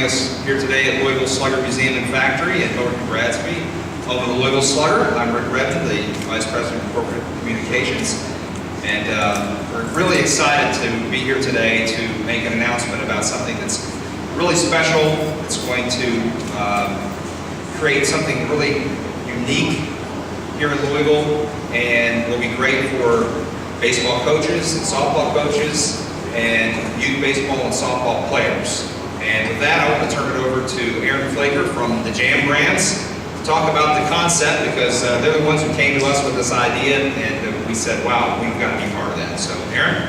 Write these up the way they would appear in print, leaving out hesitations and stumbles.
joining us here today at Louisville Slugger Museum and Factory in Hillerich, Bradsby. Home of the Louisville Slugger. I'm Rick Redmond, the Vice President of Corporate Communications. And we're really excited to be here today to make an announcement about something that's really special. It's going to create something really unique here in Louisville, and will be great for baseball coaches and softball coaches and youth baseball and softball players. And with that, I want to turn it over to Aaron Flaker from the Jam Brands to talk about the concept, because they're the ones who came to us with this idea, and we said, wow, we've got to be part of that. So, Aaron?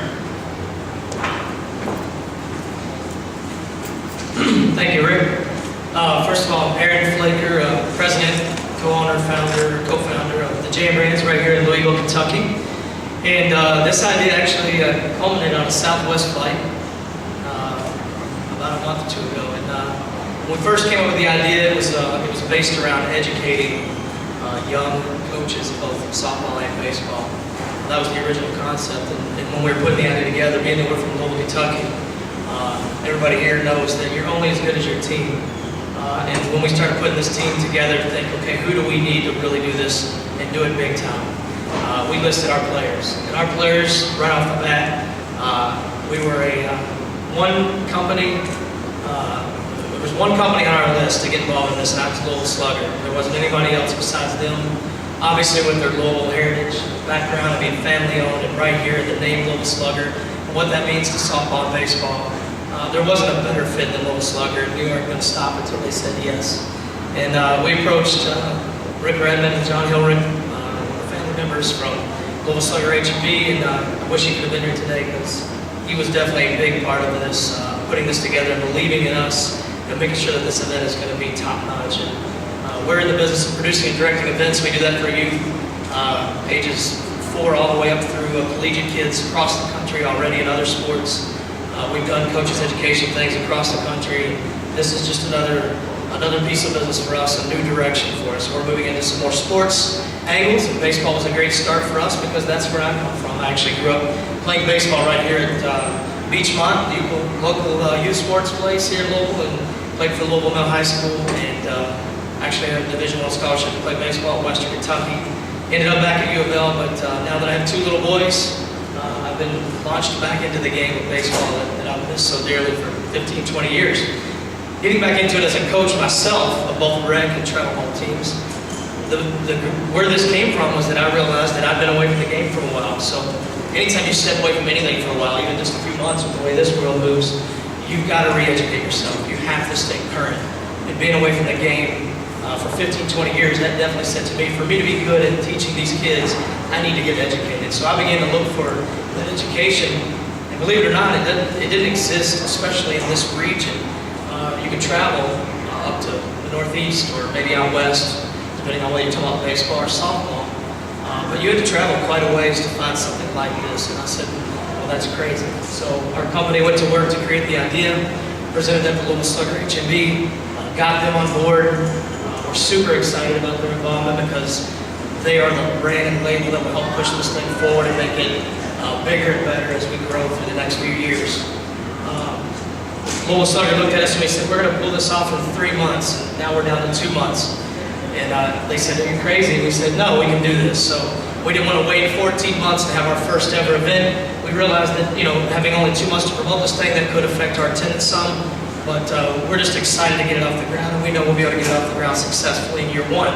Thank you, Rick. First of all, I'm Aaron Flaker, President, co-owner, founder, co-founder of the Jam Brands right here in Louisville, Kentucky. And this idea actually culminated on a Southwest flight about a month or two ago. And when we first came up with the idea, it was based around educating young coaches of both softball and baseball. That was the original concept. And when we were putting the idea together, being that we're from Louisville, Kentucky, everybody here knows that you're only as good as your team. And when we started putting this team together to think, okay, who do we need to really do this and do it big time? We listed our players. And our players, right off the bat, we were one company. There was one company on our list to get involved in this, and that was Louisville Slugger. There wasn't anybody else besides them. Obviously, with their Louisville heritage background of being family-owned, and right here, the name Louisville Slugger, and what that means to softball and baseball. There wasn't a better fit than Louisville Slugger. We weren't going to stop until they said yes. And we approached Rick Redmond and John Hillerich, family members from Louisville Slugger H&B, and I wish he could have been here today, because he was definitely a big part of this, putting this together and believing in us and making sure that this event is going to be top-notch. And we're in the business of producing and directing events. We do that for youth, ages 4 all the way up through collegiate kids across the country already in other sports. We've done coaches education things across the country. This is just another piece of business for us, a new direction for us. We're moving into some more sports angles, and baseball was a great start for us because that's where I come from. I actually grew up playing baseball right here at Beachmont, the local youth sports place here in Louisville, and played for Louisville Middle High School, and actually had a Division I scholarship to play baseball in Western Kentucky. Ended up back at U of L, but now that I have 2 little boys, I've been launched back into the game of baseball that I've missed so dearly for 15, 20 years. Getting back into it as a coach myself of both rec and travel ball teams, where this came from was that I realized that I've been away from the game for a while. So anytime you step away from anything for a while, even just a few months with the way this world moves, you've got to re-educate yourself. You have to stay current. And being away from the game for 15, 20 years, that definitely said to me, for me to be good at teaching these kids, I need to get educated. So I began to look for that education. And believe it or not, it didn't exist, especially in this region. You could travel up to the Northeast or maybe out west, depending on whether you're talking about baseball or softball. But you had to travel quite a ways to find something like this. And I said, well, that's crazy. So our company went to work to create the idea, presented them to Louisville Slugger H&B, got them on board. We're super excited about their involvement because they are the brand and label that will help push this thing forward and make it bigger and better as we grow through the next few years. Louisville Slugger looked at us and we said, we're going to pull this off in 3 months. And now we're down to 2 months. And they said, are you crazy? And we said, no, we can do this. So we didn't want to wait 14 months to have our first ever event. We realized that, having only 2 months to promote this thing, that could affect our attendance some. But we're just excited to get it off the ground, and we know we'll be able to get it off the ground successfully in year 1.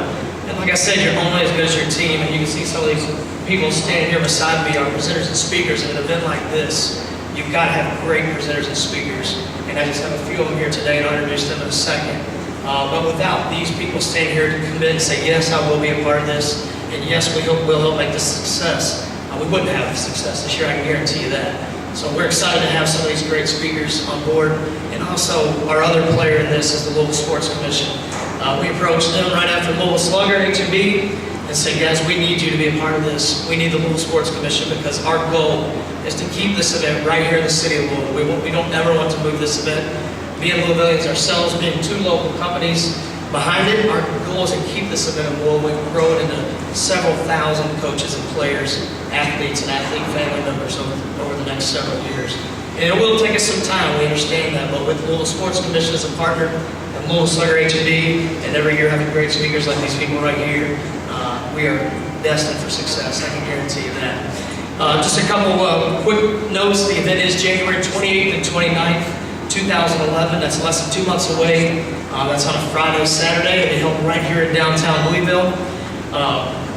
And like I said, you're only as good as your team, and you can see some of these people standing here beside me, our presenters and speakers at an event like this. You've got to have great presenters and speakers, and I just have a few of them here today, and I'll introduce them in a second. But without these people standing here to commit and say, yes, I will be a part of this, and yes, we'll help make this a success, we wouldn't have success this year, I can guarantee you that. So we're excited to have some of these great speakers on board, and also our other player in this is the Louisville Sports Commission. We approached them right after Louisville Slugger H&B and said, guys, we need you to be a part of this. We need the Louisville Sports Commission because our goal is to keep this event right here in the city of Louisville. We don't ever want to move this event. Being Louisvillians ourselves, being 2 local companies behind it, our goal is to keep this event in Louisville and grow it into several thousand coaches and players, athletes and athlete family members over the next several years. And it will take us some time, we understand that, but with Louisville Sports Commission as a partner, and Louisville Slugger H&D, and every year having great speakers like these people right here, we are destined for success, I can guarantee you that. Just a couple quick notes. The event is January 28th and 29th, 2011. That's less than 2 months away. That's on a Friday, Saturday. It'll be held right here in downtown Louisville.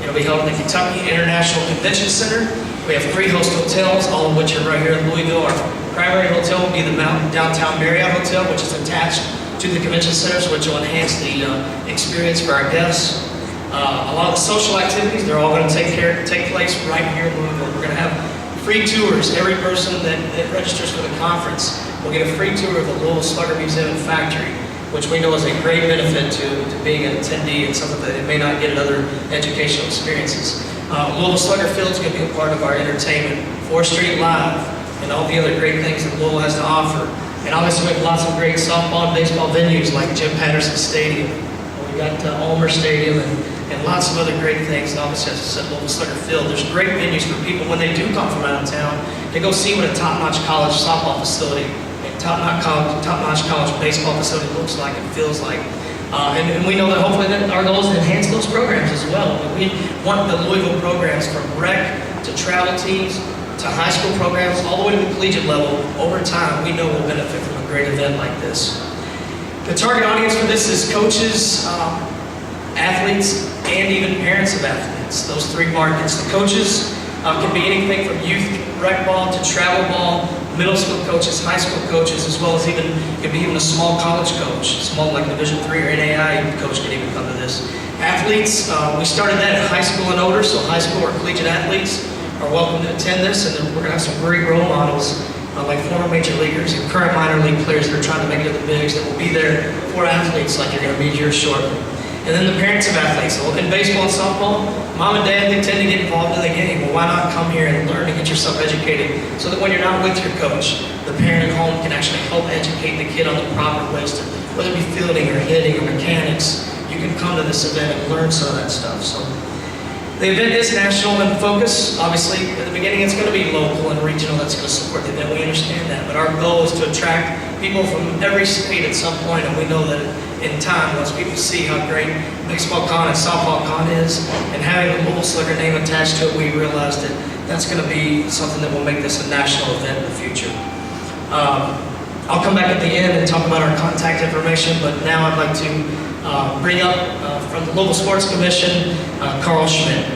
It'll be held at the Kentucky International Convention Center. We have 3 host hotels, all of which are right here in Louisville. Our primary hotel will be the Downtown Marriott Hotel, which is attached to the convention center, which will enhance the experience for our guests. A lot of the social activities, they're all going to take place right here in Louisville. We're going to have free tours. Every person that registers for the conference will get a free tour of the Louisville Slugger Museum and Factory, which we know is a great benefit to being an attendee and something that they may not get at other educational experiences. Louisville Slugger Field is going to be a part of our entertainment, 4th Street Live, and all the other great things that Louisville has to offer. And obviously we have lots of great softball and baseball venues like Jim Patterson Stadium. We got Ulmer Stadium and lots of other great things. And obviously, as I said, Louisville Slugger Field. There's great venues for people when they do come from out of town to go see what a top-notch college softball facility and top-notch college baseball facility looks like and feels like. And we know that hopefully that our goal is to enhance those programs as well. We want the Louisville programs from rec to travel teams to high school programs all the way to the collegiate level. Over time, we know we'll benefit from a great event like this. The target audience for this is coaches, athletes, and even parents of athletes. Those 3 markets. The coaches can be anything from youth rec ball to travel ball, middle school coaches, high school coaches, as well as could be even a small college coach, small like Division III or NAI coach can even come to this. Athletes, we started that at high school and older, so high school or collegiate athletes are welcome to attend this, and then we're going to have some great role models like former major leaguers and current minor league players that are trying to make it to the bigs that will be there for athletes like you're going to meet here shortly. And then the parents of athletes. So in baseball and softball, mom and dad, they tend to get involved in the game. Well, why not come here and learn and get yourself educated so that when you're not with your coach, the parent at home can actually help educate the kid on the proper ways to, whether it be fielding or hitting or mechanics, you can come to this event and learn some of that stuff. So the event is national in focus. Obviously, at the beginning, it's going to be local and regional that's going to support the event. We understand that. But our goal is to attract people from every state at some point, and we know that in time, once people see how great BaseballCON and SoftballCON is, and having the Louisville Slugger name attached to it, we realize that that's going to be something that will make this a national event in the future. I'll come back at the end and talk about our contact information, but now I'd like to bring up from the Louisville Sports Commission, Carl Schmidt.